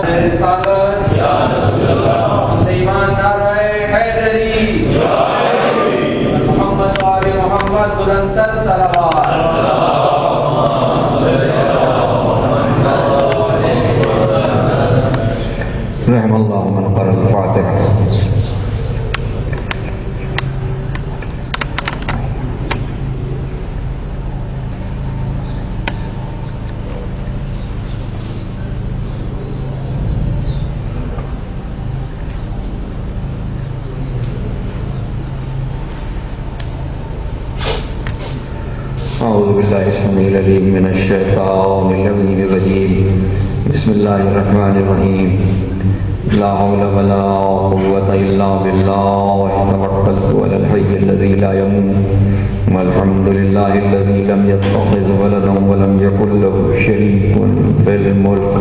رسالت یا رسول اللہ ایمان نعرہ حیدری محمد و آل محمد بلندتر صلوات رحم اللہ من قرأ الفاتحہ. اعوذ باللہ السمیع العلیم من الشیطان اللعین الرجیم. بسم اللہ الرحمن الرحیم. لا حول ولا قوة الا باللہ توکلت علی الحی الذی لا یموت والحمد للہ الذی لم یتخذ ولدا ولم یکن له شریک فی الملک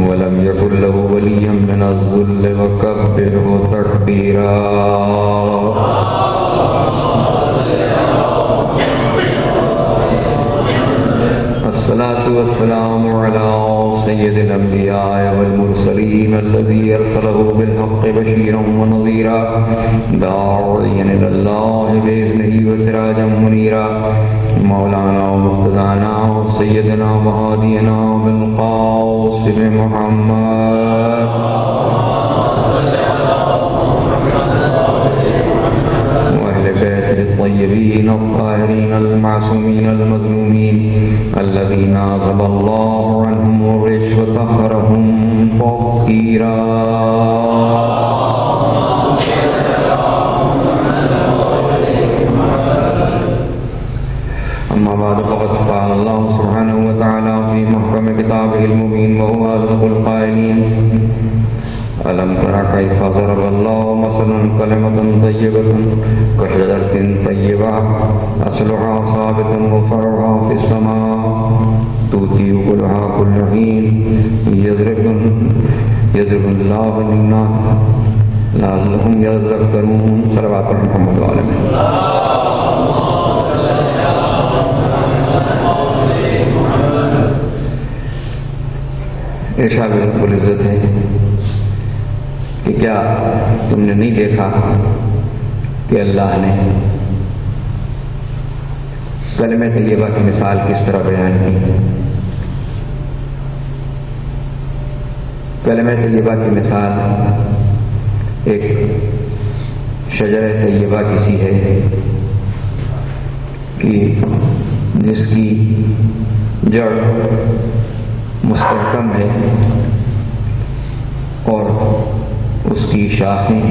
ولم یکن له ولی من الذل وکبرہ تکبیرا. الصلاة والسلام على سيد الأنبياء والمرسلين الذي أرسله بالحق بشيرا ونذيرا داعيا إلى الله بإذنه وسراجا منيرا. مولانا ومقتدانا وسيدنا وهادينا بالقاسم محمد وأهل بيته الطيبين الطاهرين المعصومين المظلومين الذين عذب الله عنهم الرجس وطهرهم تطهيرا. أما بعد فقد قال الله سبحانه وتعالى في محكم كتابه المبين وهو أصدق القائلين ألم تر كيف ضرب الله مثلا كلمة طيبة كشجرة طيبة أصلها ثابت وفرعها في السماء تؤتي أكلها كل حين يضرب الله للناس لعلهم يذكرون. صلوات محمد وعلى ارشاد رب العزت ہے کہ کیا تم نے نہیں دیکھا کہ اللہ نے کلمہ طیبہ کی مثال کس طرح بیان کی. کلمہ طیبہ کی مثال ایک شجرہ طیبہ کی سی ہے کہ جس کی جڑ مستحکم ہے اور اس کی شاخیں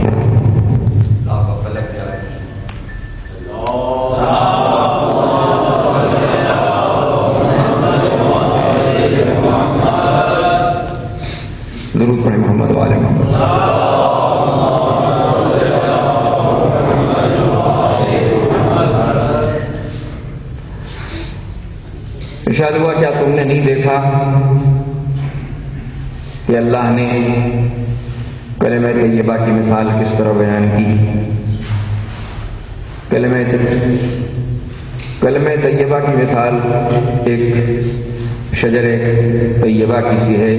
درود پڑھیں محمد والے محمد. ارشاد ہوا کیا تم نے نہیں دیکھا کہ اللہ نے کلمہ طیبہ کی مثال کس طرح بیان کی. کلمہ طیبہ کی مثال ایک شجر طیبہ کی سی ہے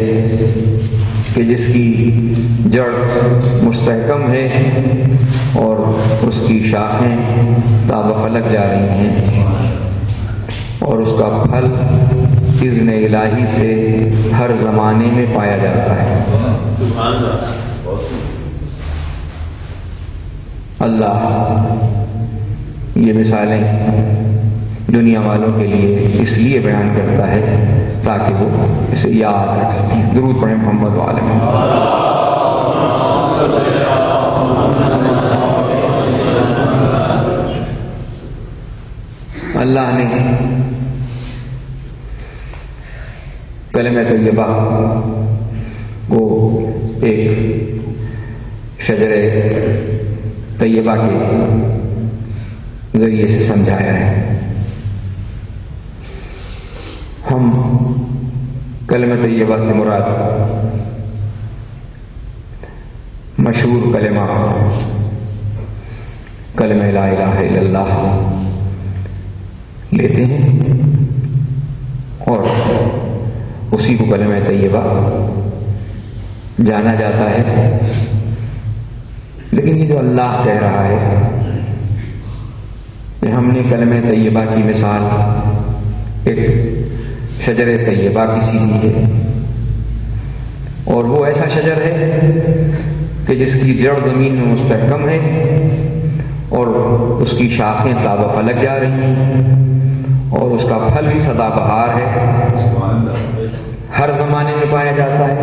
کہ جس کی جڑ مستحکم ہے اور اس کی شاخیں تا بفلک جا رہی ہیں اور اس کا پھل اذن الہی سے ہر زمانے میں پایا جاتا ہے. اللہ یہ مثالیں دنیا والوں کے لیے اس لیے بیان کرتا ہے تاکہ وہ اسے یاد رکھ سکیں. درود پڑھیں محمد وعلى محمد. اللہ نے کلمہ طیبہ کو ایک شجر طیبہ کے ذریعے سے سمجھایا ہے. ہم کلمہ طیبہ سے مراد مشہور کلمہ کلمہ لا الہ الا اللہ لیتے ہیں اور اسی کو کلمہ طیبہ جانا جاتا ہے، لیکن یہ جو اللہ کہہ رہا ہے کہ ہم نے کلمہ طیبہ کی مثال ایک شجر طیبہ کی سی دی ہے، اور وہ ایسا شجر ہے کہ جس کی جڑ زمین میں مستحکم ہے اور اس کی شاخیں تاب و فلک جا رہی ہیں، اور اس کا پھل بھی سدا بہار ہے، ہر زمانے میں پایا جاتا ہے،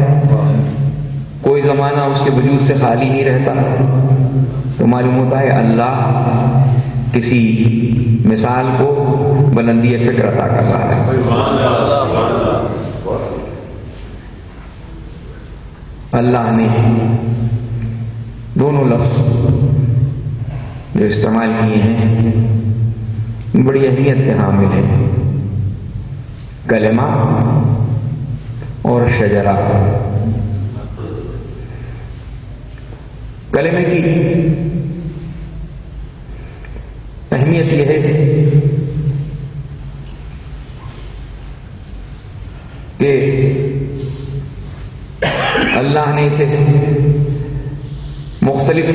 کوئی زمانہ اس کے وجود سے خالی نہیں رہتا۔ تو معلوم ہوتا ہے اللہ کسی مثال کو بلندی فکر عطا کر رہا ہے۔ اللہ نے دونوں لفظ جو استعمال کیے ہیں بڑی اہمیت کے حامل ہیں، کلمہ اور شجرہ۔ کلمے کی اہمیت یہ ہے کہ اللہ نے اسے مختلف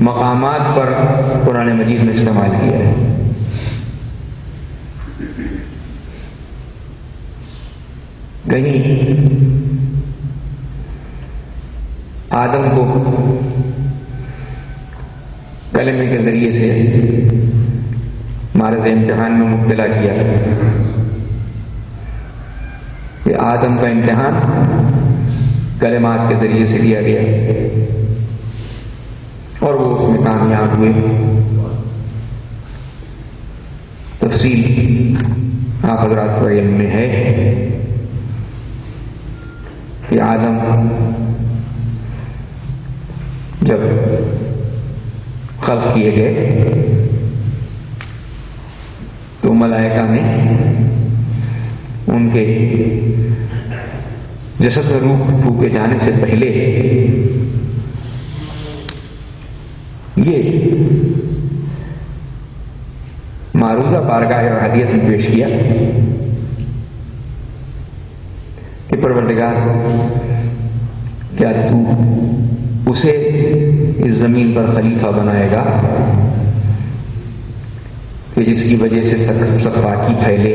مقامات پر قرآن مجید میں استعمال کیا ہے۔ کہیں آدم کو کلمے کے ذریعے سے معرض امتحان میں مبتلا کیا کہ آدم کا امتحان کلمات کے ذریعے سے لیا گیا اور وہ اس میں کامیاب ہوئے۔ تفصیل آپ حضرات کو علم میں ہے کہ آدم جب خلق کیے گئے تو ملائکہ نے ان کے جسد میں روح پھونکے جانے سے پہلے یہ معروضہ بارگاہ احدیت میں پیش کیا کہ پروردگار، کیا تو اسے اس زمین پر خلیفہ بنائے گا کہ جس کی وجہ سے صفاکی پھیلے،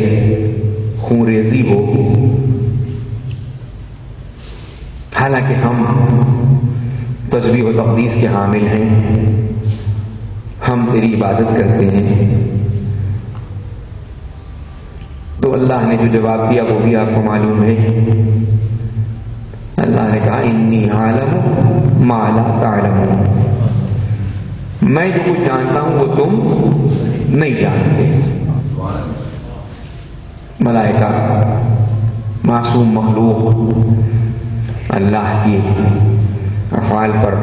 خون ریزی ہو، حالانکہ ہم تسبیح و تقدیس کے حامل ہیں، ہم تیری عبادت کرتے ہیں۔ تو اللہ نے جو جواب دیا وہ بھی آپ کو معلوم ہے۔ اللہ نے کہا انی عالم ما لا تعلمون، میں جو کچھ جانتا ہوں وہ تم نہیں جانتے۔ ملائکہ معصوم مخلوق، اللہ کی افعال پر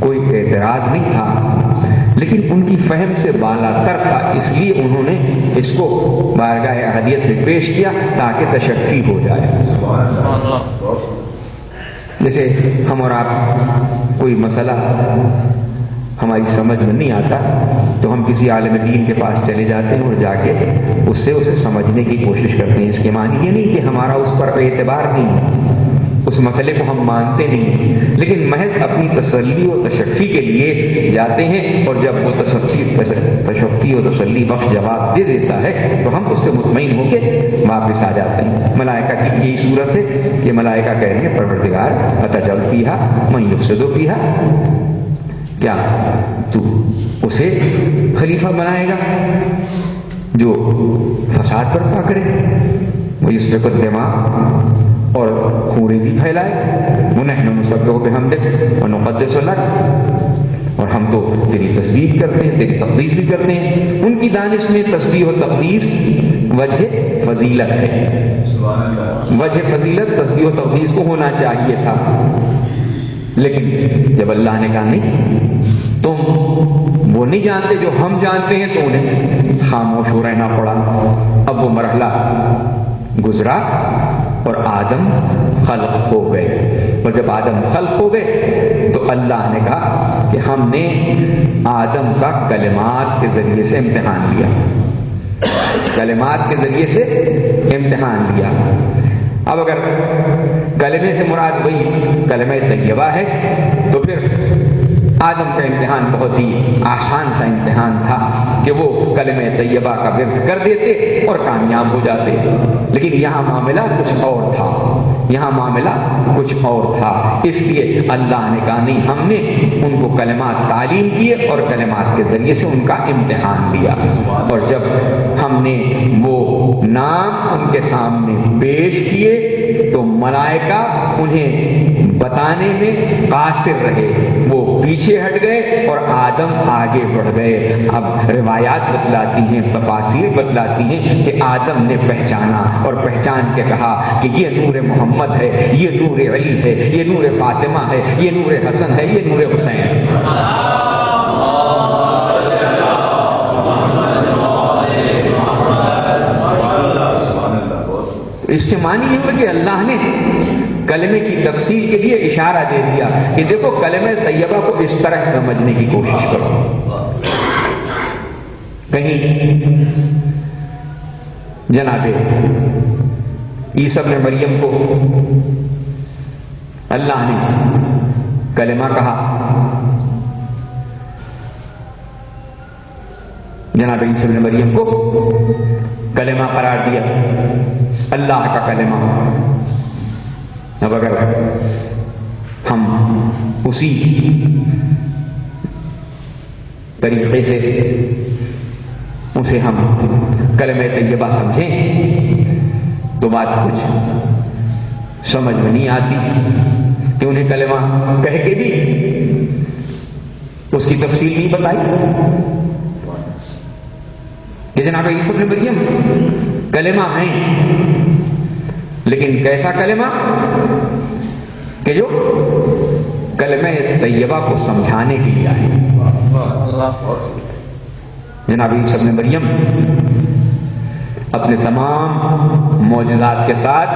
کوئی اعتراض نہیں تھا، لیکن ان کی فہم سے بالا تر تھا، اس لیے انہوں نے اس کو بارگاہ احدیت میں پیش کیا تاکہ تشفی ہو جائے۔ جیسے ہم اور آپ کوئی مسئلہ ہماری سمجھ میں نہیں آتا تو ہم کسی عالم دین کے پاس چلے جاتے ہیں اور جا کے اسے سمجھنے کی کوشش کرتے ہیں۔ اس کے معنی یہ نہیں کہ ہمارا اس پر اعتبار نہیں ہے، اس مسئلے کو ہم مانتے نہیں، لیکن محض اپنی تسلی و تشفی کے لیے جاتے ہیں، اور جب وہ تشفی و تسلی بخش جواب دے دیتا ہے تو ہم اس سے مطمئن ہو کے واپس آ جاتے ہیں۔ ملائکہ کی یہی صورت ہے کہ ملائکہ کہہ رہے ہیں پروردگار اتجعل فیہا من یفسد فیہا، کیا تو اسے خلیفہ بنائے گا جو فساد برپا کرے، ویسفک الدماء، اور خونریزی پھیلائے، ونحن نسبح بحمدک ونقدس لک، اور ہم تو تیری تسبیح کرتے ہیں، تیری تقدیس بھی کرتے ہیں۔ ان کی دانش میں تسبیح و تقدیس وجہ فضیلت ہے، وجہ فضیلت تسبیح و تقدیس کو ہونا چاہیے تھا، لیکن جب اللہ نے کہا نہیں، تم وہ نہیں جانتے جو ہم جانتے ہیں، تو انہیں خاموش ہو رہنا پڑا۔ اب وہ مرحلہ گزرا اور آدم خلق ہو گئے، اور جب آدم خلق ہو گئے تو اللہ نے کہا کہ ہم نے آدم کا کلمات کے ذریعے سے امتحان لیا، کلمات کے ذریعے سے امتحان لیا۔ اب اگر کلمے سے مراد وہی کلمہ طیبہ ہے تو پھر آدم کا امتحان بہت ہی آسان سا امتحان تھا کہ وہ کلمہ طیبہ کا ورد کر دیتے اور کامیاب ہو جاتے، لیکن یہاں معاملہ کچھ اور تھا، یہاں معاملہ کچھ اور تھا۔ اس لیے اللہ نے کہا نہیں، ہم نے ان کو کلمات تعلیم کیے اور کلمات کے ذریعے سے ان کا امتحان لیا، اور جب ہم نے وہ نام ان کے سامنے پیش کیے تو ملائکہ انہیں بتانے میں قاصر رہے، وہ پیچھے ہٹ گئے اور آدم آگے بڑھ گئے۔ اب روایات بتلاتی ہیں، تفاسیر بتلاتی ہیں کہ آدم نے پہچانا اور پہچان کے کہا کہ یہ نور محمد ہے، یہ نور علی ہے، یہ نور فاطمہ ہے، یہ نور حسن ہے، یہ نور حسین ہے۔ اس کے معنی یہ ہوا کہ اللہ نے کلمے کی تفصیل کے لیے اشارہ دے دیا کہ دیکھو کلمہ طیبہ کو اس طرح سمجھنے کی کوشش کرو۔ کہیں جناب عیسی ابن مریم کو اللہ نے کلمہ کہا، جناب عیسی ابن مریم کو کلمہ قرار دیا، اللہ کا کلمہ۔ اب اگر ہم اسی طریقے سے اسے ہم کلمہ طیبہ سمجھیں تو بات کچھ سمجھ میں نہیں آتی کہ انہیں کلمہ کہہ کے بھی اس کی تفصیل نہیں بتائی کہ جناب عیسی ابن مریم کلمہ ہیں، لیکن کیسا کلمہ کہ جو کلمہ طیبہ کو سمجھانے کے لیے آئے۔ جناب عیسی ابن مریم اپنے تمام معجزات کے ساتھ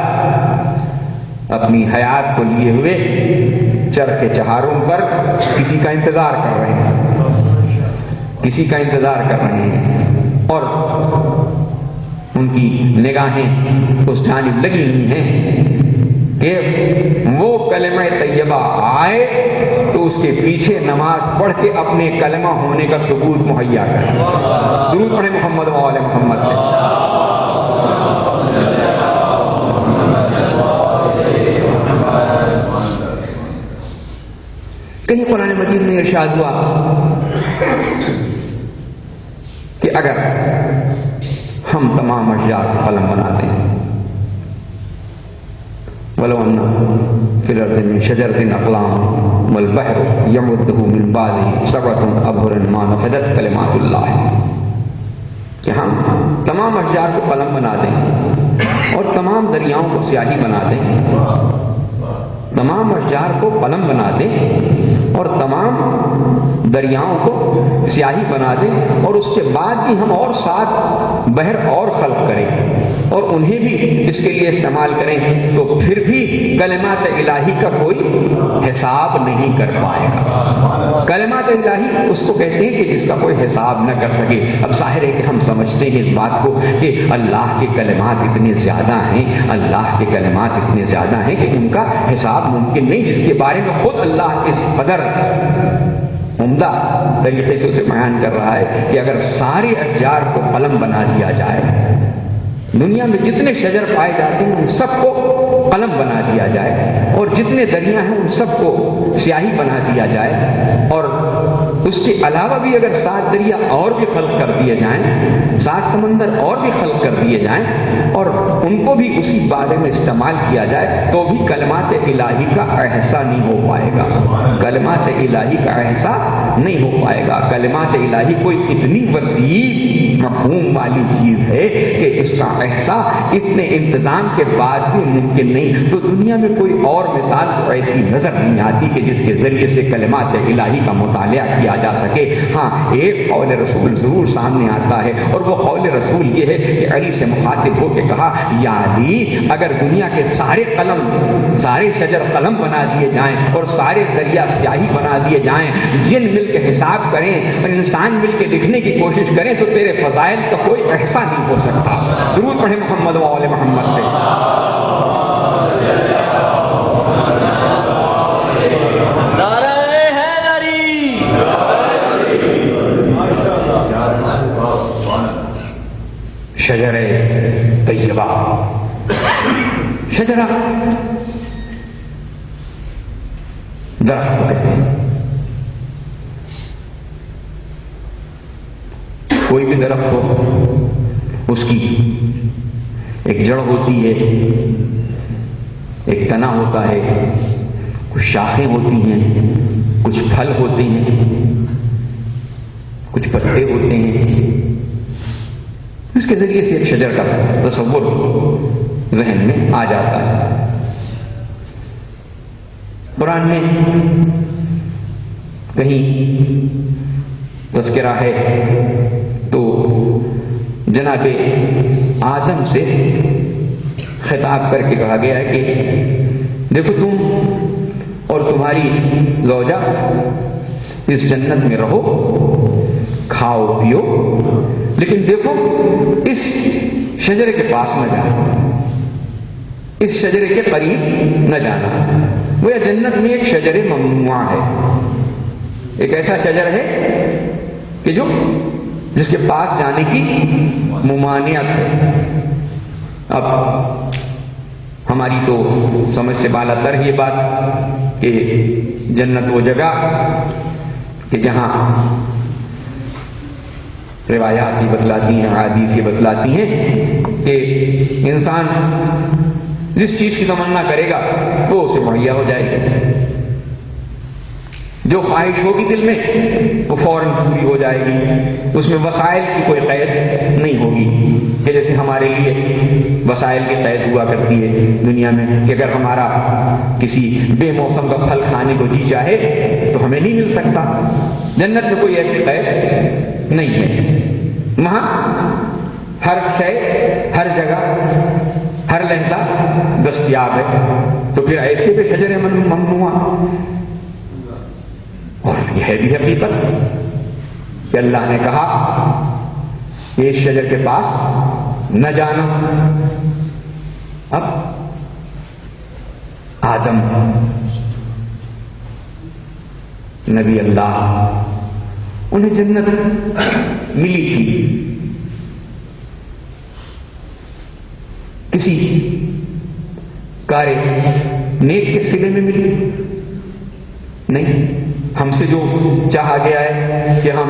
اپنی حیات کو لیے ہوئے چرخ چہاروں پر کسی کا انتظار کر رہے ہیں، کسی کا انتظار کر رہے ہیں، اور ان کی نگاہیں اس جانب لگی ہوئی ہیں کہ وہ کلمہ طیبہ آئے تو اس کے پیچھے نماز پڑھ کے اپنے کلمہ ہونے کا ثبوت مہیا کرے۔ درود پڑھیں محمد و آل محمد پہ۔ کہیں قرآن مجید میں ارشاد ہوا کہ اگر ہم تمام اشجار کو قلم بناتے ہیں، وَلَوْ أَنَّ فِي الْأَرْضِ مِن شَجَرَةٍ أَقْلَامٌ وَالْبَحْرُ يَمُدُّهُ مِن بَعْدِهِ سَبْعَةُ أَبْحُرٌ مَا نَفِدَتْ كَلِمَاتُ اللَّهِ، کہ ہم تمام اشجار کو قلم بنا دیں اور تمام دریاؤں کو سیاہی بنا دیں، تمام اشجار کو قلم بنا دیں اور تمام دریاؤں کو سیاہی بنا دیں، اور اس کے بعد بھی ہم اور 7 بحر اور خلق کریں اور انہیں بھی اس کے لیے استعمال کریں، تو پھر بھی کلمات الہی کا کوئی حساب نہیں کر پائے گا۔ کلمات الہی اس کو کہتے ہیں کہ جس کا کوئی حساب نہ کر سکے۔ اب ظاہر ہے کہ ہم سمجھتے ہیں اس بات کو کہ اللہ کے کلمات اتنے زیادہ ہیں، اللہ کے کلمات اتنے زیادہ ہیں کہ ان کا حساب ممکن نہیں، جس کے بارے میں خود اللہ اس قدر عمدہ طریقے سے اسے بیان کر رہا ہے کہ اگر سارے اشجار کو قلم بنا دیا جائے، دنیا میں جتنے شجر پائے جاتے ہیں ان سب کو قلم بنا دیا جائے، اور جتنے دریا ہیں ان سب کو سیاہی بنا دیا جائے، اور اس کے علاوہ بھی اگر 7 دریا اور بھی خلق کر دیے جائیں، 7 سمندر اور بھی خلق کر دیے جائیں اور ان کو بھی اسی بارے میں استعمال کیا جائے، تو بھی کلمات الہی کا احسا نہیں ہو پائے گا، کلمات الہی کا احسا نہیں ہو پائے گا۔ کلمات الہی کوئی اتنی وسیع مفہوم والی چیز ہے کہ اس کا احسا اتنے انتظام کے بعد بھی ممکن نہیں۔ تو دنیا میں کوئی اور مثال تو ایسی نظر نہیں آتی کہ جس کے ذریعے سے کلمات الہی کا مطالعہ کیا جا سکے۔ ہاں، ایک قول رسول ضرور سامنے آتا ہے، اور وہ قول رسول یہ ہے کہ علی سے مخاطب ہو کے کہا، یا علی، اگر دنیا کے سارے قلم، سارے شجر قلم بنا دیے جائیں اور سارے دریا سیاہی بنا دیے جائیں، جن مل کے حساب کریں اور انسان مل کے لکھنے کی کوشش کریں، تو تیرے فضائل کا کوئی احسا نہیں ہو سکتا۔ درود پڑھیں محمد و آل محمد پہ۔ شجرہ، شجرہ درخت کو کہتے ہیں. کوئی بھی درخت ہو اس کی ایک جڑ ہوتی ہے، ایک تنا ہوتا ہے، کچھ شاخیں ہوتی ہیں، کچھ پھل ہوتے ہیں، کچھ پتے ہوتے ہیں. اس کے ذریعے سے ایک شجر کا تصور ذہن میں آ جاتا ہے. قرآن میں کہیں تذکرہ ہے تو جناب آدم سے خطاب کر کے کہا گیا ہے کہ دیکھو تم اور تمہاری زوجہ اس جنت میں رہو، کھاؤ پیو، لیکن دیکھو اس شجرے کے پاس نہ جانا، اس شجرے کے قریب نہ جانا. وہ یہ جنت میں ایک شجر ممنوع ہے، ایک ایسا شجر ہے کہ جس کے پاس جانے کی ممانعت ہے. اب ہماری تو سمجھ سے بالا تر یہ بات کہ جنت وہ جگہ کہ جہاں روایات بھی بتلاتی ہیں، احادیث یہ بتلاتی ہیں کہ انسان جس چیز کی تمنا کرے گا وہ اسے مہیا ہو جائے گی، جو خواہش ہوگی دل میں وہ فوراً پوری ہو جائے گی. اس میں وسائل کی کوئی قید نہیں ہوگی کہ جیسے ہمارے لیے وسائل کی قید ہوا کرتی ہے دنیا میں کہ اگر ہمارا کسی بے موسم کا پھل کھانے کو جی چاہے تو ہمیں نہیں مل سکتا. جنت میں کوئی ایسی قید نہیں ہے. وہاں ہر شے، ہر جگہ، ہر لحظہ دستیاب ہے. تو پھر ایسے پہ شجر ممنوع، اور یہ ہے بھی حقیقت کہ اللہ نے کہا کہ اس شجر کے پاس نہ جانا. اب آدم نبی اللہ، انہیں جنت ملی تھی، کسی کار نیک کے صلے میں ملی نہیں. ہم سے جو چاہا گیا ہے کہ ہم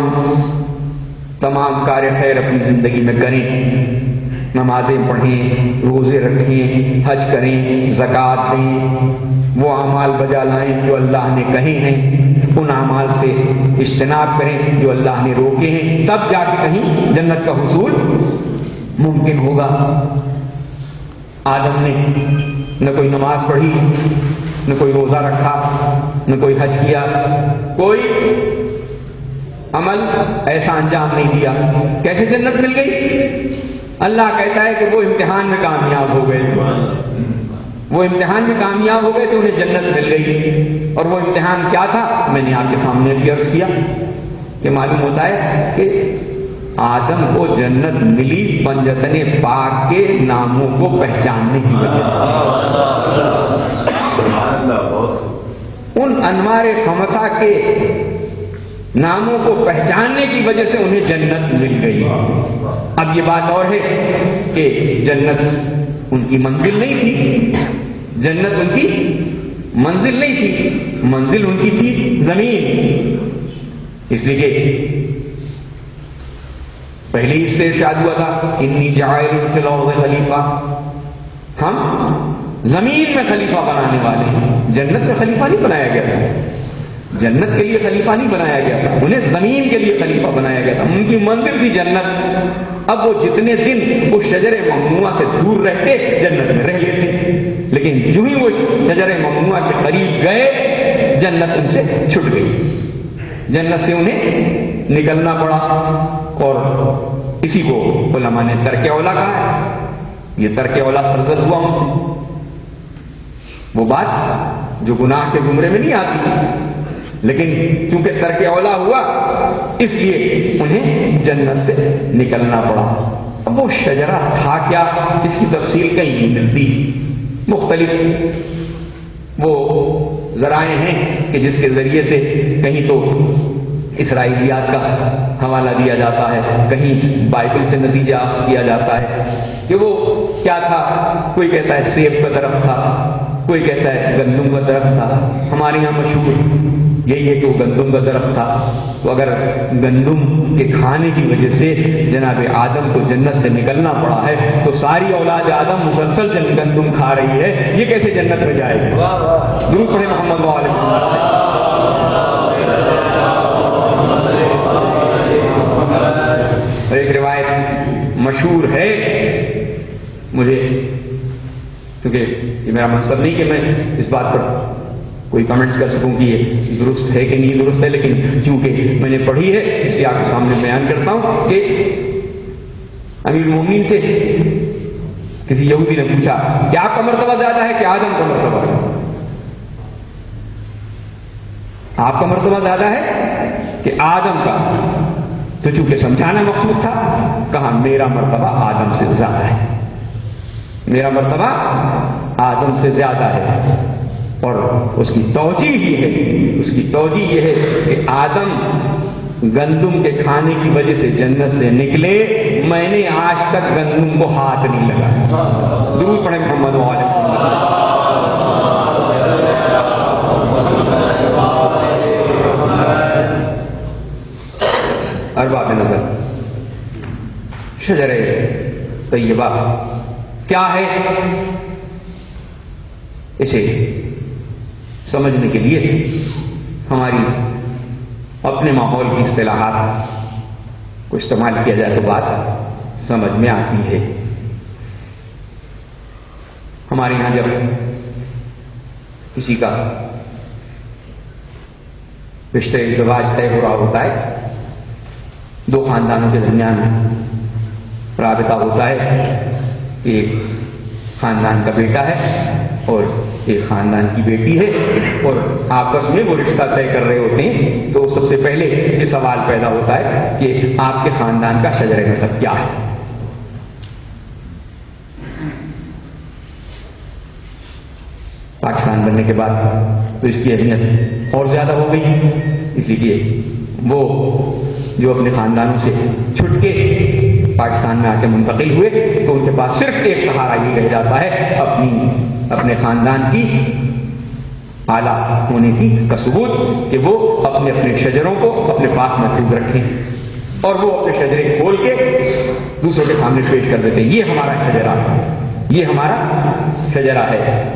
تمام کار خیر اپنی زندگی میں کریں، نمازیں پڑھیں، روزے رکھیں، حج کریں، زکوٰۃ دیں، وہ اعمال بجا لائیں جو اللہ نے کہے ہیں، ان اعمال سے اجتناب کریں جو اللہ نے روکے ہیں، تب جا کے کہیں جنت کا حصول ممکن ہوگا. آدم نے نہ کوئی نماز پڑھی، نہ کوئی روزہ رکھا، نہ کوئی حج کیا، کوئی عمل ایسا انجام نہیں دیا، کیسے جنت مل گئی؟ اللہ کہتا ہے کہ وہ امتحان میں کامیاب ہو گئے، وہ امتحان میں کامیاب ہو گئے تو انہیں جنت مل گئی. اور وہ امتحان کیا تھا؟ میں نے آپ کے سامنے بھی عرض کیا کہ معلوم ہوتا ہے کہ آدم کو جنت ملی پنجتن پاک کے ناموں کو پہچاننے کی وجہ سے. ان انوار خمسہ کے ناموں کو پہچاننے کی وجہ سے انہیں جنت مل گئی. اب یہ بات اور ہے کہ جنت ان کی منزل نہیں تھی، جنت ان کی منزل نہیں تھی، منزل ان کی تھی زمین. اس لیے کہ پہلے اس سے ارشاد ہوا تھا انی جاعل فی الارض خلیفہ، ہم زمین میں خلیفہ بنانے والے ہیں. جنت میں خلیفہ نہیں بنایا گیا تھا، جنت کے لیے خلیفہ نہیں بنایا گیا تھا، انہیں زمین کے لیے خلیفہ بنایا گیا تھا. ان کی منزل تھی جنت. اب وہ جتنے دن اس شجر ممنوعہ سے دور رہتے جنت میں رہ لیتے، لیکن جو ہی وہ شجر ممنوعہ کے قریب گئے جنت ان سے چھٹ گئی، جنت سے انہیں نکلنا پڑا. اور اسی کو علماء نے ترک اولا کہا ہے. یہ ترک اولا سرزد ہوا ان سے، وہ بات جو گناہ کے زمرے میں نہیں آتی، لیکن چونکہ ترک اولا ہوا اس لیے انہیں جنت سے نکلنا پڑا. اب وہ شجرہ تھا کیا، اس کی تفصیل کہیں نہیں ملتی. مختلف وہ ذرائع ہیں کہ جس کے ذریعے سے کہیں تو اسرائیلیات کا حوالہ دیا جاتا ہے، کہیں بائبل سے نتیجہ اخذ کیا جاتا ہے کہ وہ کیا تھا. کوئی کہتا ہے سیب کا درخت تھا، کوئی کہتا ہے گندم کا درخت تھا. ہمارے یہاں مشہور یہی ہے کہ وہ گندم کا درخت تھا. تو اگر گندم کے کھانے کی وجہ سے جناب آدم کو جنت سے نکلنا پڑا ہے تو ساری اولاد آدم مسلسل گندم کھا رہی ہے، یہ کیسے جنت میں جائے گی؟ درود پڑھیں محمد و آل محمد. ایک روایت مشہور ہے، مجھے کیونکہ یہ میرا مقصد نہیں کہ میں اس بات پر کوئی کمنٹس کر سکوں کہ یہ درست ہے کہ نہیں درست ہے، لیکن چونکہ میں نے پڑھی ہے اس لیے آپ کے سامنے بیان کرتا ہوں کہ امیر المومنین سے کسی یہودی نے پوچھا کہ آپ کا مرتبہ زیادہ ہے کہ آدم کا مرتبہ ہے؟ آپ کا مرتبہ زیادہ ہے کہ آدم کا؟ تو چونکہ سمجھانا مقصود تھا کہا میرا مرتبہ آدم سے زیادہ ہے، میرا مرتبہ آدم سے زیادہ ہے. اور اس کی توجیہ ہی ہے، اس کی توجیہ یہ ہے کہ آدم گندم کے کھانے کی وجہ سے جنت سے نکلے، میں نے آج تک گندم کو ہاتھ نہیں لگایا. درود پڑھیں محمد و آل محمد. ارباب نظر شجر طیبہ کیا ہے، اسے سمجھنے کے لیے ہماری اپنے ماحول کی اصطلاحات کو استعمال کیا جائے تو بات سمجھ میں آتی ہے. ہمارے یہاں جب کسی کا رشتہ ازدواج طے ہو رہا ہوتا ہے، دو خاندانوں کے درمیان رابطہ ہوتا ہے، ایک خاندان کا بیٹا ہے اور ایک خاندان کی بیٹی ہے، اور آپس میں وہ رشتہ طے کر رہے ہوتے ہیں. تو سب سے پہلے یہ سوال پیدا ہوتا ہے کہ آپ کے خاندان کا شجر نسب کیا ہے؟ پاکستان بننے کے بعد تو اس کی اہمیت اور زیادہ ہو گئی، اس لیے وہ جو اپنے خاندانوں سے چھٹ کے پاکستان میں آ کے منتقل ہوئے تو ان کے پاس صرف ایک سہارا یہ رہ جاتا ہے اپنے خاندان کی اعلیٰ ہونے کی کا ثبوت کہ وہ اپنے اپنے شجروں کو اپنے پاس محفوظ رکھیں اور وہ اپنے شجرے کھول کے دوسروں کے سامنے پیش کر دیتے ہیں. یہ ہمارا شجرہ ہے، یہ ہمارا شجرہ ہے،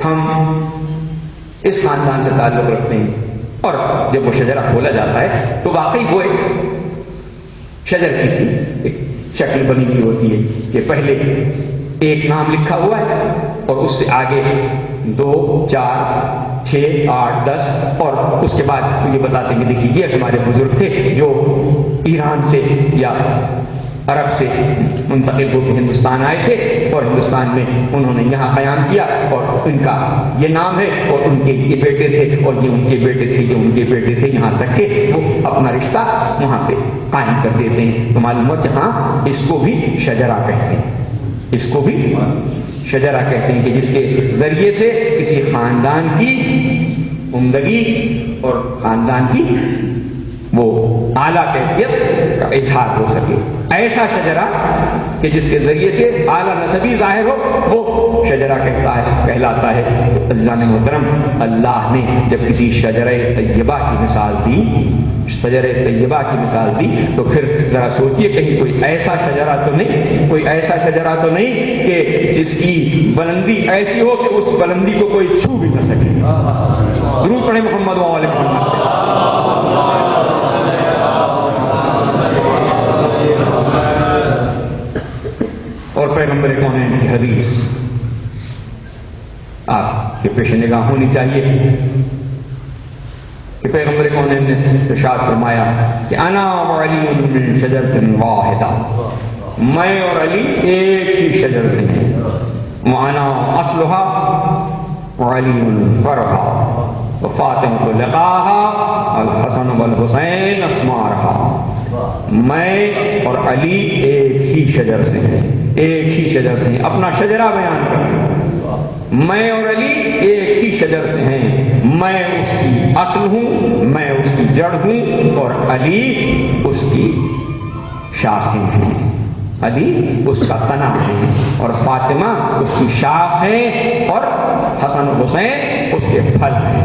ہم اس خاندان سے تعلق رکھتے ہیں. اور جب وہ شجرہ کھولا جاتا ہے تو واقعی وہ ایک شجر کی سی ایک شکل بنی ہوئی ہوتی ہے کہ پہلے ایک نام لکھا ہوا ہے اور اس سے آگے 2 4 6 8 10 اور اس کے بعد یہ بتاتے ہیں کہ دیکھیے یہ ہمارے بزرگ تھے جو ایران سے یا عرب سے منتقل ہو کے ہندوستان آئے تھے اور ہندوستان میں انہوں نے یہاں قیام کیا اور ان کا یہ نام ہے اور ان کے یہ بیٹے تھے اور یہ ان کے بیٹے تھے، یہ ان کے بیٹے تھے، یہاں تک کہ وہ اپنا رشتہ وہاں پہ قائم کر دیتے ہیں. تو معلوم ہوا کہ ہاں اس کو بھی شجرہ کہتے ہیں، اس کو بھی شجرہ کہتے ہیں کہ جس کے ذریعے سے کسی خاندان کی عمدگی اور خاندان کی وہ اعلیٰ کیفیت کا اظہار ہو سکے. ایسا شجرہ کہ جس کے ذریعے سے اعلیٰ نسبی ظاہر ہو وہ شجرہ کہلاتا ہے. عزیزان محترم، اللہ نے جب کسی شجرہ طیبہ کی مثال دی، شجرہ طیبہ کی مثال دی تو پھر ذرا سوچئے کہیں کوئی ایسا شجرہ تو نہیں، کوئی ایسا شجرہ تو نہیں کہ جس کی بلندی ایسی ہو کہ اس بلندی کو کوئی چھو بھی نہ سکے. درود پڑھیں محمد و آل محمد. اور پیغمبر کونین کی حدیث آپ کے پیش نگاہ ہونی چاہیے کہ پیغمبر کونین نے ارشاد فرمایا کہ انا وعلی من شجرۃ واحدہ، میں اور علی ایک ہی شجر سے ہیں. وانا اصلھا وعلی فرعھا وفاطمہ لقاھا الحسن والحسین اسمارھا. میں اور علی ایک ہی شجر سے ہیں، ایک ہی شجر سے ہیں. اپنا شجرہ بیان کریں، میں اور علی ایک ہی شجر سے ہیں، میں اس کی اصل ہوں، میں اس کی جڑ ہوں اور علی اس کی شاخیں ہیں، علی اس کا تنا ہے اور فاطمہ اس کی شاخ ہے اور حسن حسین اس کے پھل ہیں،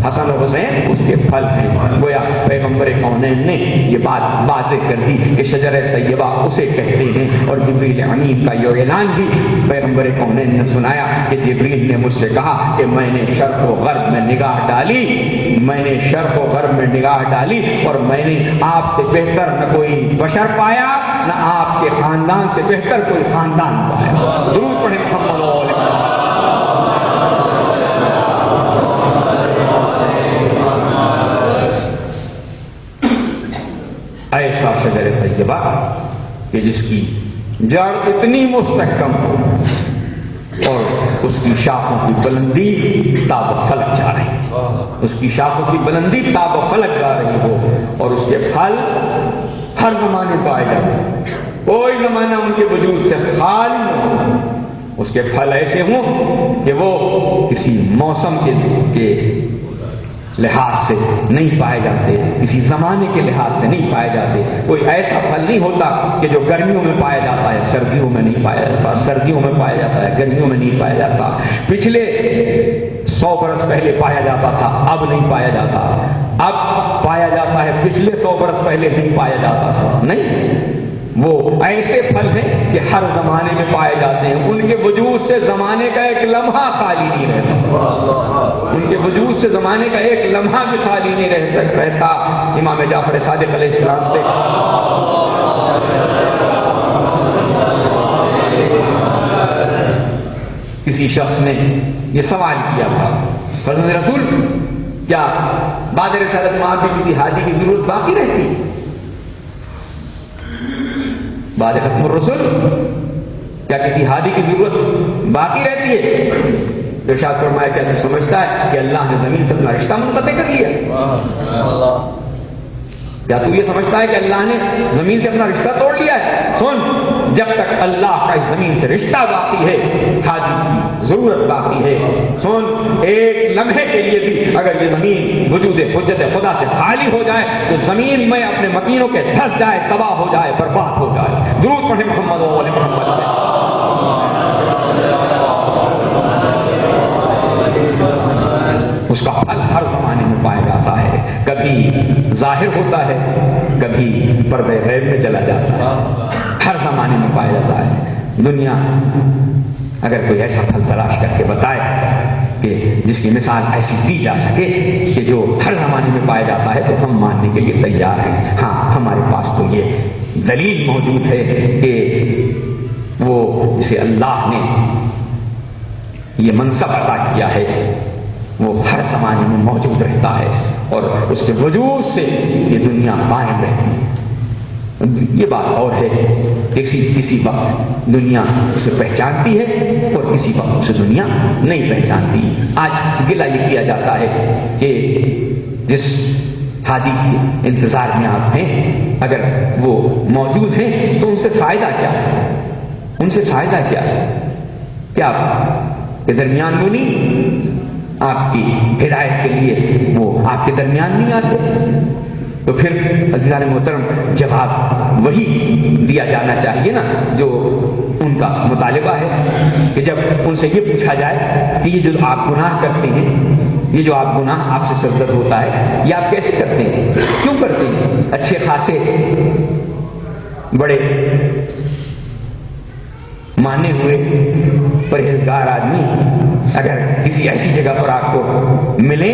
حسن و حسین اس کے پھل ہیں۔ گویا پیغمبر کونین نے یہ بات واضح کر دی کہ شجر طیبہ اسے کہتے ہیں، اور جبریل امین کا یہ اعلان بھی پیغمبر کونین نے سنایا کہ جبریل نے مجھ سے کہا کہ میں نے شرق و غرب میں نگاہ ڈالی، میں نے شرق و غرب میں نگاہ ڈالی اور میں نے آپ سے بہتر نہ کوئی بشر پایا، نہ آپ کے خاندان سے بہتر کوئی خاندان پایا۔ درود پڑھیں محمد علیہ وسلم۔ ایسا شجر طیبہ کہ جس کی جڑ اتنی مستحکم ہو اور اس کی شاخوں کی بلندی تاب و فلک جا رہی، اس کی شاخوں کی بلندی تاب و فلک جا رہی ہو اور اس کے پھل ہر زمانے پائے جاتے، کوئی زمانہ ان کے وجود سے خالی نہ ہو، اس کے پھل ایسے ہوں کہ وہ کسی موسم کے لحاظ سے نہیں پائے جاتے، کسی زمانے کے لحاظ سے نہیں پائے جاتے۔ کوئی ایسا پھل نہیں ہوتا کہ جو گرمیوں میں پایا جاتا ہے سردیوں میں نہیں پایا جاتا، سردیوں میں پایا جاتا ہے گرمیوں میں نہیں پایا جاتا، پچھلے 100 برس پہلے پایا جاتا تھا اب نہیں پایا جاتا، اب پایا جاتا ہے پچھلے 100 برس پہلے نہیں پایا جاتا تھا، نہیں، وہ ایسے پھل ہیں کہ ہر زمانے میں پائے جاتے ہیں، ان کے وجود سے زمانے کا ایک لمحہ خالی نہیں رہتا، ان کے وجود سے زمانے کا ایک لمحہ بھی خالی نہیں رہتا۔ امام جعفر صادق علیہ السلام سے کسی شخص نے یہ سوال کیا تھا، فرزند رسول کیا بعد رسالت میں آپ بھی کسی ہادی کی ضرورت باقی رہتی؟ بعد ختم الرسل کیا کسی ہادی کی ضرورت باقی رہتی ہے؟ تو ارشاد فرمایا کیا تو سمجھتا ہے کہ اللہ نے زمین سے اپنا رشتہ منقطع کر لیا؟ کیا تو یہ سمجھتا ہے کہ اللہ نے زمین سے اپنا رشتہ توڑ لیا ہے؟ سن، جب تک اللہ کا اس زمین سے رشتہ باقی ہے ہادی کی ضرورت باقی ہے۔ سن، ایک لمحے کے لیے بھی اگر یہ زمین وجود حجت خدا سے خالی ہو جائے تو زمین میں اپنے مکینوں کے دھس جائے، تباہ ہو جائے، برباد ہو جائے۔ درود پڑھیں محمد و آل محمد۔ اس کا پھل ہر زمانے میں پایا جاتا ہے، کبھی ظاہر ہوتا ہے، کبھی پردے غیب میں چلا جاتا ہے، ہر زمانے میں پایا جاتا ہے۔ دنیا اگر کوئی ایسا پھل تلاش کر کے بتائے کہ جس کی مثال ایسی دی جا سکے کہ جو ہر زمانے میں پایا جاتا ہے تو ہم ماننے کے لیے تیار ہیں۔ ہاں، ہمارے پاس تو یہ دلیل موجود ہے کہ وہ جسے اللہ نے یہ منصب عطا کیا ہے وہ ہر زمانے میں موجود رہتا ہے اور اس کے وجود سے یہ دنیا قائم رہتی ہے۔ یہ بات اور ہے، کسی وقت دنیا اسے پہچانتی ہے اور کسی وقت اسے دنیا نہیں پہچانتی۔ آج گلہ یہ کیا جاتا ہے کہ جس ہادی کے انتظار میں آپ ہیں اگر وہ موجود ہیں تو ان سے فائدہ کیا ہے؟ ان سے فائدہ کیا ہے؟ کیا آپ کے درمیان وہ نہیں آپ کی ہدایت کے لیے وہ آپ کے درمیان نہیں آتے؟ تو پھر عزیزان محترم جواب وہی دیا جانا چاہیے نا جو ان کا مطالبہ ہے کہ جب ان سے یہ پوچھا جائے کہ یہ جو آپ گناہ کرتے ہیں، یہ جو آپ گناہ آپ سے سرزد ہوتا ہے یہ آپ کیسے کرتے ہیں، کیوں کرتے ہیں؟ اچھے خاصے بڑے مانے ہوئے پرہیزگار آدمی اگر کسی ایسی جگہ پر آپ کو ملے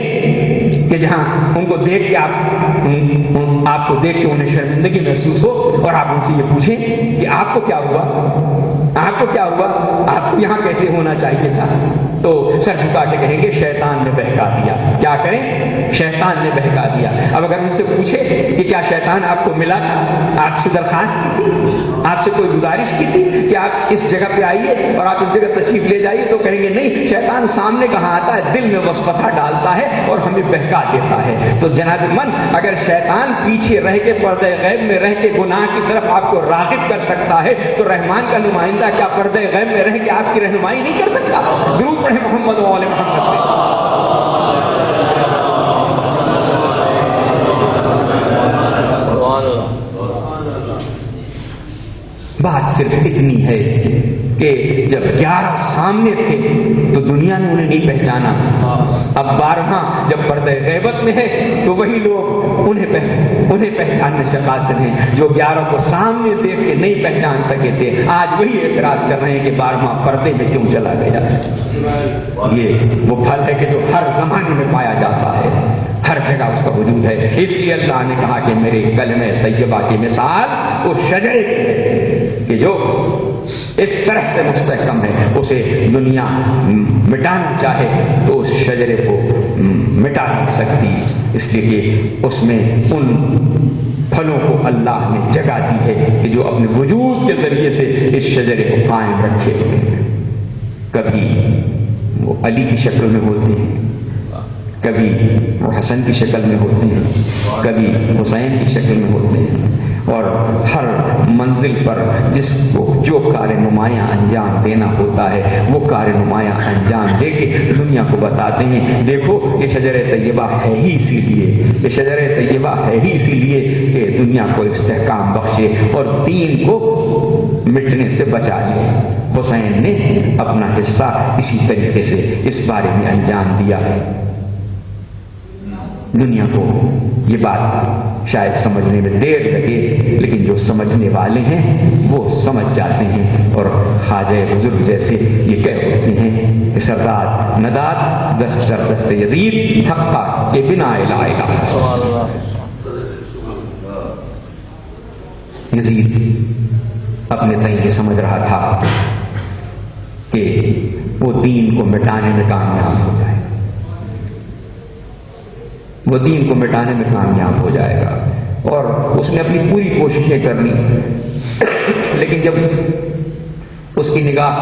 کہ جہاں ان کو دیکھ کے آپ کو دیکھ کے انہیں شرمندگی محسوس ہو اور آپ ان سے یہ پوچھیں کہ آپ کو کیا ہوا، آپ کو کیا ہوا، آپ کو یہاں کیسے ہونا چاہیے تھا، تو سر جھکا کے کہیں گے شیطان نے بہکا دیا۔ کیا کریں؟ شیطان نے بہکا دیا۔ اب اگر ان سے پوچھے کہ کیا شیطان آپ کو ملا تھا، آپ سے درخواست کی تھی، آپ سے کوئی گزارش کی تھی کہ آپ اس جگہ پہ آئیے اور آپ اس جگہ تشریف لے جائیے، تو کہیں گے نہیں، شیطان سامنے کہاں آتا ہے، دل میں وسوسہ ڈالتا ہے اور ہمیں بہکا دیتا ہے۔ تو جناب من، اگر شیطان پیچھے رہ کے پردے غیب میں رہ کے گناہ کی طرف آپ کو راغب کر سکتا ہے تو رحمان کا نمائندہ کیا پردے غیب میں رہ کے آپ کی رہنمائی نہیں کر سکتا؟ درود پڑھیں محمد و آل محمد پہ۔ صرف اتنی ہے کہ جب 11 سامنے تھے تو دنیا نے انہیں نہیں پہچانا، اب 12 جب پردہ غیبت میں ہے تو وہی لوگ انہیں پہچاننے سے قاصر ہیں جو 11 کو سامنے دیکھ کے نہیں پہچان سکے تھے، آج وہی اعتراض کر رہے ہیں کہ 12واں پردے میں کیوں چلا گیا۔ یہ وہ پھل ہے کہ جو ہر زمانے میں پایا جاتا ہے، ہر جگہ اس کا وجود ہے۔ اس لیے اللہ نے کہا کہ میرے کلمہ طیبہ کی مثال اس شجرے کی ہے کہ جو اس طرح سے مستحکم ہے، اسے دنیا مٹانا چاہے تو اس شجرے کو مٹا نہیں سکتی، اس لیے کہ اس میں ان پھلوں کو اللہ نے جگہ دی ہے کہ جو اپنے وجود کے ذریعے سے اس شجرے کو قائم رکھے ہوئے ہیں۔ کبھی وہ علی کی شکل میں ہوتے ہیں، کبھی وہ حسن کی شکل میں ہوتے ہیں، کبھی حسین کی شکل میں ہوتے ہیں، اور ہر منزل پر جس کو جو کار نمایاں انجام دینا ہوتا ہے وہ کار نمایاں انجام دے کے دنیا کو بتاتے ہیں دیکھو یہ شجر طیبہ ہے ہی اسی لیے، یہ شجر طیبہ ہے ہی اسی لیے کہ دنیا کو استحکام بخشے اور دین کو مٹنے سے بچا لے۔ حسین نے اپنا حصہ اسی طریقے سے اس بارے میں انجام دیا۔ دنیا کو یہ بات شاید سمجھنے میں دیر لگے، لیکن جو سمجھنے والے ہیں وہ سمجھ جاتے ہیں، اور خواجہ بزرگ جیسے یہ کہہ اٹھتے ہیں کہ سردار نداد دست در دست یزید حقا کے بنا لا الہ۔ یزید اپنے تئیں یہ سمجھ رہا تھا کہ وہ دین کو مٹانے میں کامیاب ہو جائے گا، وہ دین کو مٹانے میں کامیاب ہو جائے گا، اور اس نے اپنی پوری کوششیں کر لی، لیکن جب اس کی نگاہ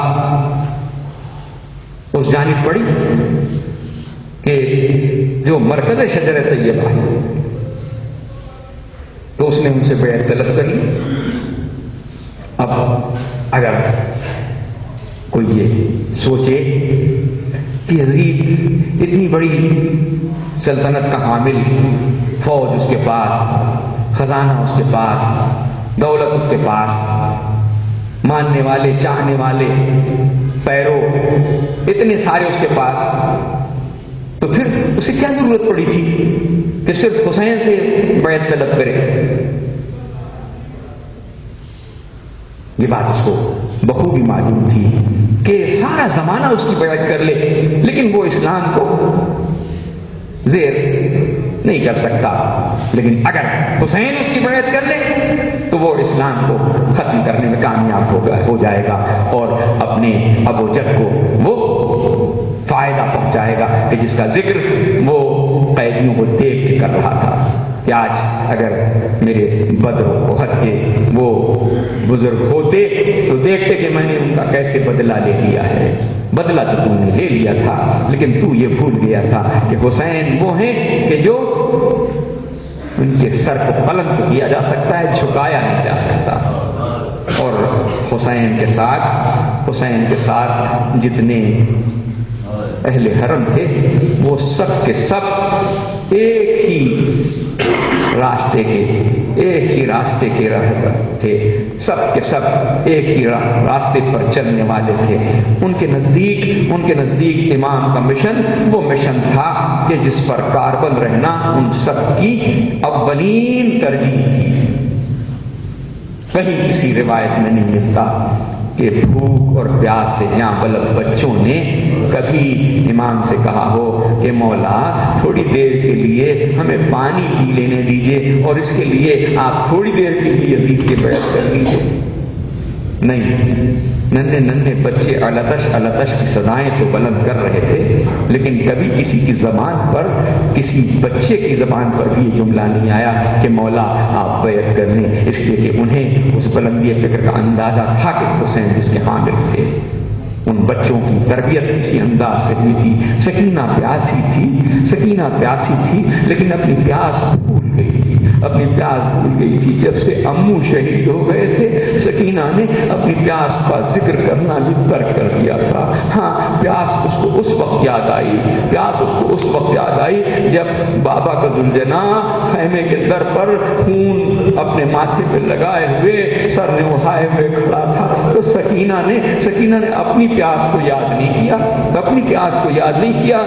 اس جانب پڑی کہ جو مرکز شجر طیبہ ہے تو اس نے ان سے بیعت طلب کر لی۔ اب اگر کوئی یہ سوچے کہ یزید اتنی بڑی سلطنت کا حامل، فوج اس کے پاس، خزانہ اس کے پاس، دولت اس کے پاس، ماننے والے چاہنے والے پیرو اتنے سارے اس کے پاس، تو پھر اسے کیا ضرورت پڑی تھی کہ صرف حسین سے بیعت طلب کرے؟ یہ بات اس کو بخوبی معلوم تھی کہ سارا زمانہ اس کی بیعت کر لے لیکن وہ اسلام کو زیر نہیں کر سکتا، لیکن اگر حسین اس کی بیعت کر لے تو وہ اسلام کو ختم کرنے میں کامیاب ہو جائے گا اور اپنے ابو جد کو وہ فائدہ پہنچائے گا کہ جس کا ذکر وہ قیدیوں کو دیکھ کے کر رہا تھا کہ آج اگر میرے بدر و احد کے وہ بزرگ ہوتے تو دیکھتے کہ میں نے ان کا کیسے بدلہ لے لیا ہے۔ بدلہ تو تم نے لے لیا تھا لیکن تو یہ بھول گیا تھا کہ حسین وہ ہیں کہ جو ان کے سر کو بلند تو کیا جا سکتا ہے، جھکایا نہیں جا سکتا۔ اور حسین کے ساتھ جتنے اہل حرم تھے وہ سب کے سب ایک ہی راستے کے راہ تھے، سب کے سب ایک ہی راستے پر چلنے والے تھے۔ ان کے نزدیک امام کا مشن وہ مشن تھا کہ جس پر کاربند رہنا ان سب کی اولین ترجیح تھی۔ کہیں کسی روایت میں نہیں ملتا کہ بھوک اور پیاس سے جاں بلب بچوں نے کبھی امام سے کہا ہو کہ مولا تھوڑی دیر کے لیے ہمیں پانی پی لینے دیجئے اور اس کے لیے آپ تھوڑی دیر کے لیے یزید کی بیعت کر لیجئے۔ نہیں، ننھے بچے الاتش کی سزائیں تو بلند کر رہے تھے لیکن کبھی کسی کی زبان پر، کسی بچے کی زبان پر بھی یہ جملہ نہیں آیا کہ مولا آپ بیعت کر لیں، اس لیے کہ انہیں اس بلندی فکر کا اندازہ تھا کہ حسین جس کے حامل تھے۔ ان بچوں کی تربیت اسی انداز سے ہوئی تھی۔ سکینہ پیاسی تھی لیکن اپنی پیاس بھول گئی تھی، اپنی پیاس بھول گئی تھی۔ جب سے امو شہید ہو گئے تھے سکینہ نے اپنی پیاس کا ذکر کرنا بھی ترک کر دیا تھا۔ ہاں پیاس اس کو اس وقت یاد آئی، پیاس اس کو اس وقت یاد آئی جب بابا کا ذوالجناح خیمے کے در پر خون اپنے ماتھے پہ لگائے ہوئے سر نے اٹھائے ہوئے کھڑا تھا، تو سکینہ نے اپنی پیاس کو یاد نہیں کیا، اپنی پیاس کو یاد نہیں کیا۔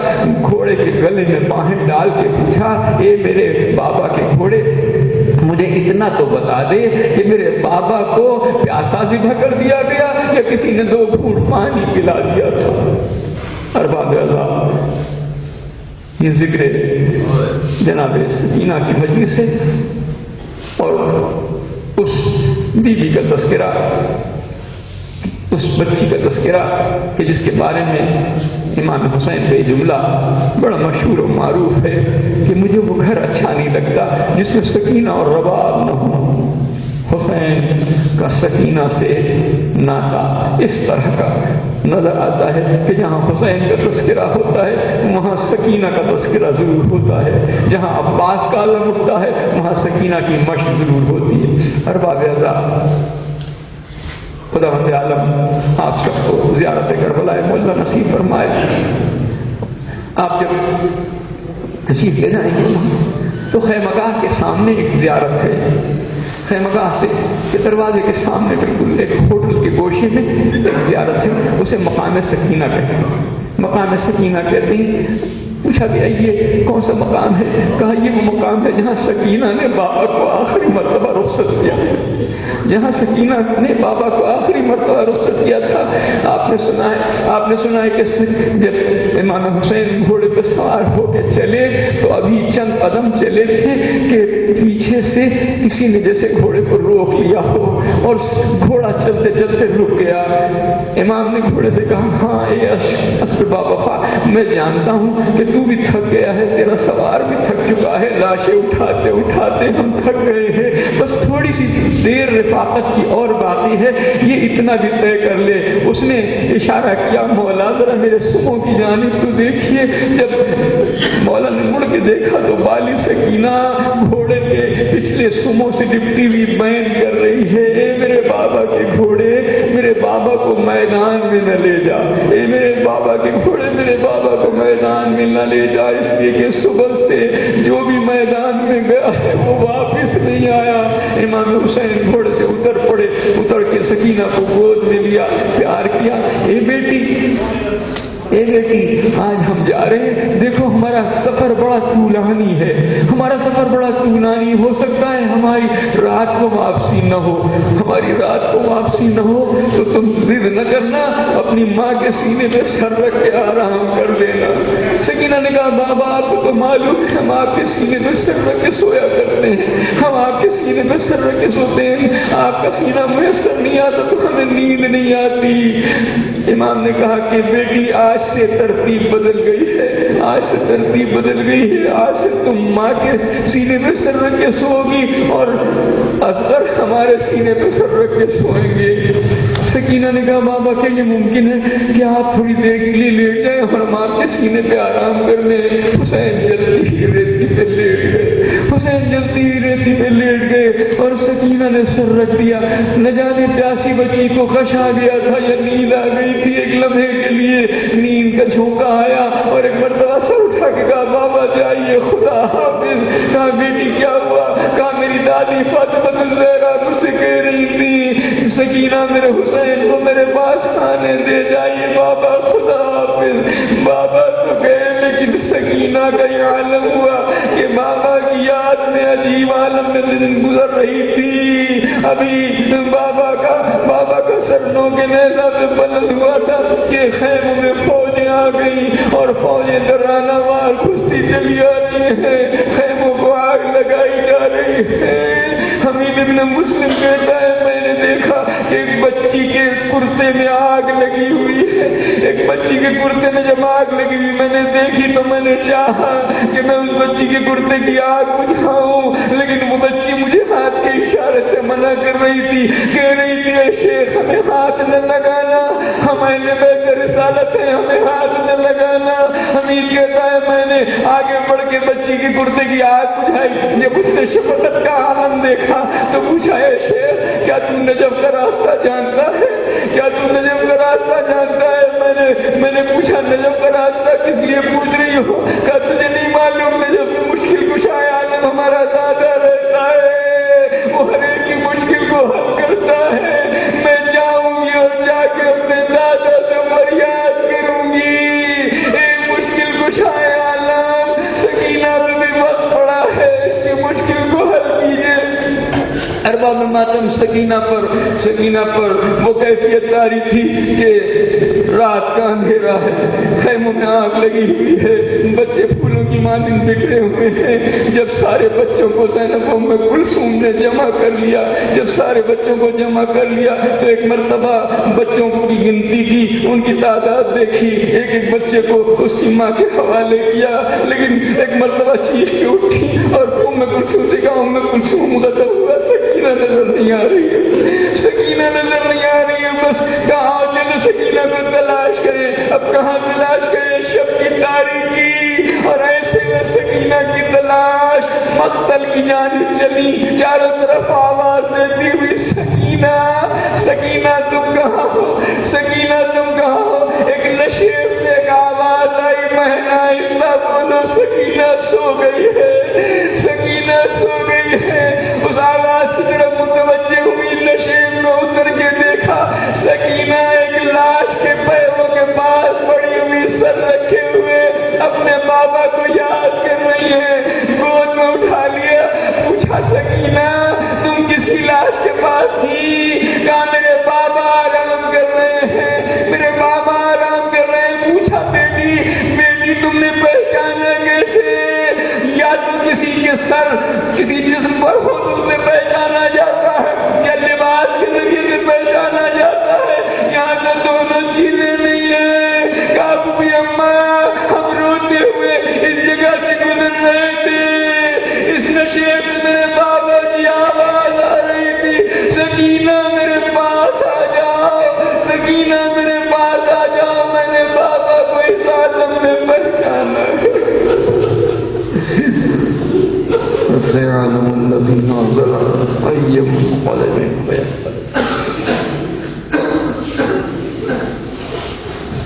گھوڑے کے گلے میں باہیں ڈال کے پوچھا، اے میرے بابا کے گھوڑے مجھے اتنا تو بتا دے کہ میرے بابا کو پیاسا ذبح کر دیا گیا یا کسی نے 2 گھونٹ پانی پلا دیا تھا۔ ارباب اعظم، یہ ذکر جناب سکینہ کی مجلس ہے اور اس بیوی کا تذکرہ، اس بچی کا تذکرہ کہ جس کے بارے میں امام حسین بے جملہ بڑا مشہور و معروف ہے کہ مجھے وہ گھر اچھا نہیں لگتا جس میں سکینہ اور رباب نہ ہو۔ حسین کا سکینہ سے ناطا اس طرح کا نظر آتا ہے کہ جہاں حسین کا تذکرہ ہوتا ہے وہاں سکینہ کا تذکرہ ضرور ہوتا ہے، جہاں عباس کا علم اٹھتا ہے وہاں سکینہ کی مشق ضرور ہوتی ہے۔ ارباب اعظم، خدا بند عالم آپ سب کو زیارت کربلا مولا نصیب فرمائے۔ آپ جب تشریف لے جائیں گے تو خیمگاہ کے سامنے ایک زیارت ہے، خیمگاہ سے کے دروازے کے سامنے بالکل ایک ہوٹل کے گوشے میں ایک زیارت ہے، اسے مقام سکینہ کہتے ہیں۔ مقام سکینہ کہتے ہیں۔ پوچھا گیا یہ کون سا مقام ہے؟ کہا یہ وہ مقام ہے جہاں سکینہ نے بابا کو آخری مرتبہ رخصت کیا تھا، جہاں سکینہ نے بابا کو آخری مرتبہ رخصت کیا تھا۔ آپ نے سنا ہے کہ جب امام حسین گھوڑے پہ سوار ہو کے چلے تو ابھی چند قدم چلے تھے کہ پیچھے سے کسی نے جیسے گھوڑے کو روک لیا ہو اور گھوڑا چلتے چلتے رک گیا۔ امام نے گھوڑے سے کہا، ہاں اے اسب بابا، میں جانتا ہوں کہ تو بھی تھک گیا ہے، تیرا سوار بھی تھک چکا ہے، لاشیں اٹھاتے اٹھاتے ہم تھک گئے ہیں، بس تھوڑی سی دیر رفاقت کی اور باقی ہے، یہ اتنا بھی طے کر لے۔ اس نے اشارہ کیا، مولا ذرا میرے سموں کی جانب تو دیکھیے۔ جب مولا نے مڑ کے دیکھا تو بالی سکینہ گھوڑے کے پچھلے سموں سے لپٹی ہوئی بین کر رہی ہے، اے میرے بابا کے گھوڑے میرے بابا کو میدان میں نہ لے جا، اے میرے بابا کے گھوڑے میرے بابا کو میدان میں نہ لے جا، اس لیے کہ صبح سے جو بھی میدان میں گیا ہے وہ واپس نہیں آیا۔ امام حسین گھوڑے سے اتر پڑے، اتر کے سکینہ کو گود میں لیا، پیار کیا، اے بیٹی آج ہم جا رہے ہیں، دیکھو ہمارا سفر بڑا طولانی ہے، ہمارا سفر بڑا طولانی ہو سکتا ہے ہماری رات کو واپسی نہ ہو، ہماری رات کو واپسی نہ ہو تو تم ضد نہ کرنا، اپنی ماں کے سینے پہ سر رکھ کے آرام کر لینا۔ سکینہ نے کہا، بابا آپ کو تو معلوم ہے ہم آپ کے سینے پہ سر رکھ کے سویا کرتے ہیں، ہم آپ کے سینے پہ سر رکھ کے سوتے ہیں، آپ کا سینہ میسر نہیں آتا تو ہمیں نیند نہیں آتی۔ امام نے کہا کہ بیٹی آج سے ترتیب بدل گئی ہے، آج سے ترتیب بدل گئی ہے، آج سے تم ماں کے سینے پہ سر رکھ کے سو گی اور اصغر ہمارے سینے پہ سر رکھ کے سوئیں گے۔ سکینہ نے کہا، بابا کیا یہ ممکن ہے کہ آپ تھوڑی دیر کے لیے لیٹ جائیں اور ہم آپ کے سینے پہ آرام کر لیں؟ حسین جلدی ہی ریتی پہ لیٹ گئے اور سکینہ نے سر رکھ دیا۔ نہ جانے پیاسی بچی کو غش آ گیا تھا یا نیند آ گئی تھی، ایک لمحے کے لیے نیند کا جھونکا آیا اور ایک مرتبہ سر اٹھا کے کہا، بابا جائیے، خدا حافظ۔ کہا، بیٹی کیا ہوا؟ کہا، میری دادی فاطمہ الزہرا مجھ سے کہہ رہی تھی سکینہ میرے حسین کو میرے پاس آنے دے، جائیے بابا، خدا حافظ۔ بابا تو گئے لیکن سکینہ کا یہ عالم ہوا کہ بابا کی یاد میں عجیب عالم میں گزر رہی تھی۔ ابھی بابا کا سرنوں کے نیزہ پہ بلند ہوا تھا کہ خیموں میں فوجیں آ گئیں اور فوجیں درانہ وار کشتی چلی آ رہی ہیں، خیموں کو آگ لگائی جا رہی ہے۔ حمید ابن مسلم کہتا ہے، میں نے دیکھا کہ ایک بچی کے کرتے میں آگ لگی ہوئی ہے، ایک بچی کے کرتے میں جب آگ لگی ہوئی میں نے دیکھی تو میں نے چاہا کہ میں اس بچی کے کرتے کی آگ بجھاؤں، لیکن وہ بچی مجھے ہاتھ ہاتھ کے اشارے سے منع کر رہی تھی، کہہ رہی تھی اے شیخ ہمیں ہاتھ نہ لگانا، ہم اہل بیت رسالت ہیں، ہمیں ہاتھ نہ لگانا۔ حمید کہتا ہے میں نے آگے بڑھ کے بچی کی کرتے کی آگ بجھائی، جب اس نے شفقت کا عالم دیکھا تو پوچھا اے شیخ کیا تو نجف کا راستہ جانتا ہے؟ کیا تو نجف کا راستہ جانتا ہے؟ میں نے پوچھا نجف کا راستہ کس لیے پوچھ رہی ہو؟ کہا تجھے نہیں معلوم نجف میں مشکل کشا عالم ہمارا دادا رہتا ہے، وہ ہر ایک کی مشکل کو حل کرتا ہے۔ میں جاؤں گی اور جا کے اپنے دادا سے فریاد کروں گی، اے مشکل کشا عالم سکینہ پہ بھی وقت پڑا ہے، اس کی مشکل کو حل کیجیے۔ ارباب ماتم سکینہ پر وہ کیفیت تاری تھی کہ رات کا اندھیرا ہے، خیموں میں آگ لگی ہوئی ہے، بچے پھولوں کی مانند بکھرے ہوئے ہیں۔ جب سارے بچوں کو زینب ام کلثوم نے جمع کر لیا، جب سارے بچوں کو جمع کر لیا تو ایک مرتبہ بچوں کی گنتی کی، ان کی تعداد دیکھی، ایک ایک بچے کو اس کی ماں کے حوالے کیا، لیکن ایک مرتبہ چیخ کے اٹھی اور ام کلثوم سے کہا ام کلثوم غضب ہوا، سکینہ نظر نہیں آ رہی ہے، سکینہ نظر نہیں آ رہی ہے، بس کہاں چلو سکینہ کو تلاش کریں۔ اب کہاں تلاش کریں؟ شب کی تاریکی، اور ایسے میں سکینہ کی تلاش مقتل کی جانب چلی، چاروں طرف آواز دیتی ہوئی سکینہ سکینہ تم کہاں ہو، سکینہ تم کہاں ہو؟ ایک نشیب سے ایک آواز آئی مہنا آہستہ بولو سکینہ سو گئی ہے، سکینہ سو گئی ہے۔ اس آواز کی طرف متوجہ ہوئی، نشیب میں اتر کے دیکھا سکینہ ایک لاش کے پیروں کے پاس پڑی ہوئی سر رکھے ہوئے اپنے بابا کو یاد کر رہی ہے، گود میں اٹھا لیا، پوچھا سکینہ تم کس کی لاش کے پاس تھی؟ کہا میرے بابا آرام کر رہے ہیں، میرے بابا آرام کر رہے ہیں۔ پوچھا بیٹی تم نے پہچانا کیسے؟ یا تو کسی کے سر کسی جسم پر ہو تو اسے پہچانا جاتا ہے، یا لباس کے ذریعے سے پہچانا جاتا ہے، یہاں تو دونوں چیزیں نہیں ہیں۔ کہا بوبی اماں ہم روتے ہوئے اس جگہ سے گزر رہے تھے، اس نشیب سے میرے بابا کی آواز آ رہی تھی سکینہ میرے پاس آ جاؤ، سکینہ میرے پاس آ جاؤ، میں نے بابا کو اس عالم میں پہچانا ہے۔ سيعلم الذين ظلموا أي منقلب ينقلبون۔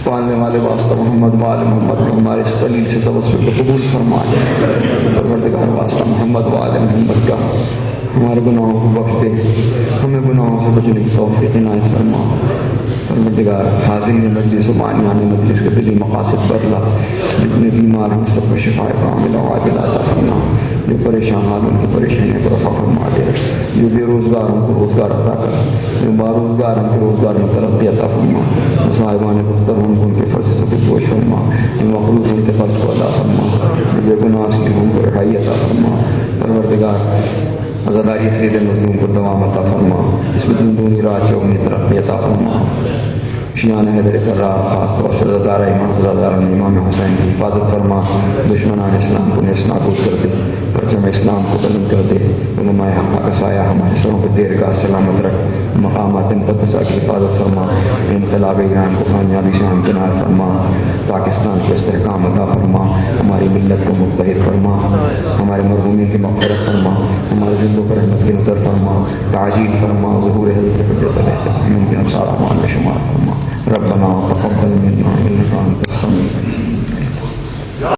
پالنے والے واسطہ محمد وآل محمد کو ہمارے اس قلیل سے توسل کو قبول فرما دے، پروردگار واسطہ محمد وآل محمد کا ہمارے گناہوں کو بخش دے، ہمیں گناہوں سے بچنے کی توفیق عنایت فرما۔ پروردگار حاضرین مجلس و بانیان مجلس کے دلی مقاصد بدلا، جتنے بیمار ہم سب کو شفا کاملہ و عاجلہ عطا فرما، جو پریشان حال ان کی پریشانیوں کو رفع فرما دے، جو بے روزگار ان کو روزگار عطا کر، جو باروزگار ان کے روزگار میں ترقی عطا فرما، جو صاحبان دفتر ان کے فرض سے پوش فرما، جو مقروض ان کے فرض کو ادا فرما، جو بے گناہ سے ان کو رہائی عطا فرما۔ پروردگار عزاداری سید مظلوم کو دوام عطا فرما، اس میں دونی رات چوگنی ترقی عطا فرما۔ شیعان حیدر کرار خاص طور سے عزادار امام عزادار امام حسین کی حفاظت فرما، دشمنان اسلام کو نیست نابود کر دے، پرچم اسلام کو بلند کر دے، علماء حق کا سایہ ہمارے سروں کو دیر کا سلامت رکھ، مقامات مقدسہ کی حفاظت فرما، انقلاب ایران کو کامیابی سے ہمکنار فرما، پاکستان کو استحکام عطا فرما، ہماری ملت کو متحد فرما، ہمارے مرحومین کی مغفرت فرما، ہمارے زندوں پر رحمت کی نظر فرما، تعجیل فرما، ظہور حضرت حجت علیہ السلام کے انصار امان میں شمار فرما۔ ربنا تقبل منا انک انت